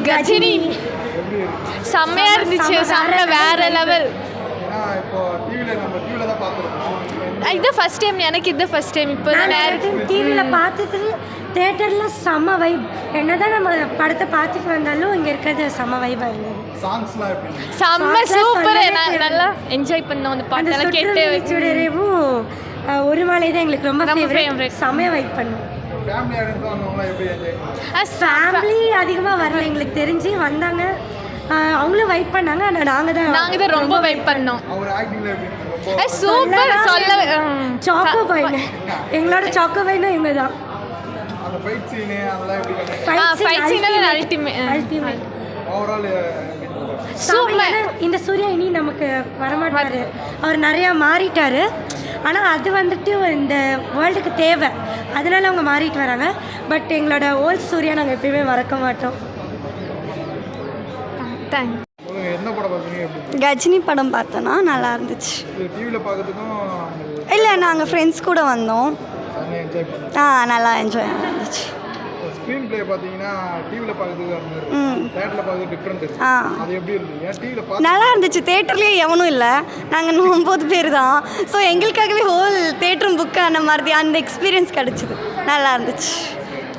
கஜினி எப்படி இருக்கு? செம்மையா இருந்துச்சு. செம்ம வேற லெவல். ஏன்னா இப்போ டிவியில் தான் பார்த்துருக்கோம். இது ஃபர்ஸ்ட் டைம் எனக்கு. இது ஃபர்ஸ்ட் டைம். இப்போ டிவியில் பார்த்துட்டு தேட்டரில் செம்ம வைப். என்னதான் நம்ம படத்தை பார்த்துட்டு வந்தாலும் இங்கே இருக்கிறது செம்ம வைபாக இருந்தது. சாங்ஸ்லாம் எப்படி? செம்ம சூப்பர். நல்லா என்ஜாய் பண்ணோம் அந்த பாட்டெல்லாம் கேட்டு. சுடரேவும் ஒரு மாலை தான் எங்களுக்கு ரொம்ப favorite. ஃபேவரட். செம்மையாக வைப் பண்ணோம். ஃபேமிலி ஆடியன்ஸ் வந்தவங்களாம் எப்படி என்ஜாய்? ஃபேமிலி அதிகமாக வரல, எங்களுக்கு தெரிஞ்சு வந்தாங்க. அவங்களும் வைப் பண்ணாங்க. ஆனால் நாங்கள் தான் ரொம்ப வைப் பண்ணோம். அவர் ஆக்டிங்ல எப்படி? ரொம்ப சூப்பர். சொல்ல சாக்கோ பையன், எங்களோட சாக்கோ பையனும் இவங்க தான். அந்த ஃபைட் சீனு அதெல்லாம் எப்படி? Fight scene ultimate. Overall super. இந்த சூர்யா இனி நமக்கு வரமாட்டாரு. அவர் நிறையா மாறிட்டாரு. ஆனால் அது வந்துட்டு இந்த வேர்ல்டுக்கு தேவை, அதனால அவங்க மாறிட்டு வராங்க. பட் எங்களோட ஓல்ட் சூர்யா நாங்கள் எப்பயுமே மறக்க மாட்டோம். தேங்க்ஸ். என்ன படம் பார்த்தீங்க? எப்படி? கஜினி படம் பார்த்தோன்னா நல்லா இருந்துச்சு. டிவியில் பார்க்கறதுக்கும் இல்லை, நாங்கள் ஃப்ரெண்ட்ஸ் கூட வந்தோம். என்ஜாய் பண்ணி நல்லா என்ஜாய் இருந்துச்சு. ஸ்க்ரீன் பிளே பார்த்தீங்கன்னா டிவியில் பார்க்கறதுக்கு அந்த மாதிரி தேட்டரில் பார்க்கறது டிஃப்ரெண்ட் இருக்குது. அது எப்படி இருந்தது? ஏன் டிவியில் பார்த்து நல்லா இருந்துச்சு. தேட்டர்லேயே எவனும் இல்லை, நாங்கள் 9 பேர் தான். ஸோ எங்களுக்காகவே ஹோல் தேட்டரும் புக் ஆன மாதிரி அந்த எக்ஸ்பீரியன்ஸ் கிடச்சிது. நல்லா இருந்துச்சு.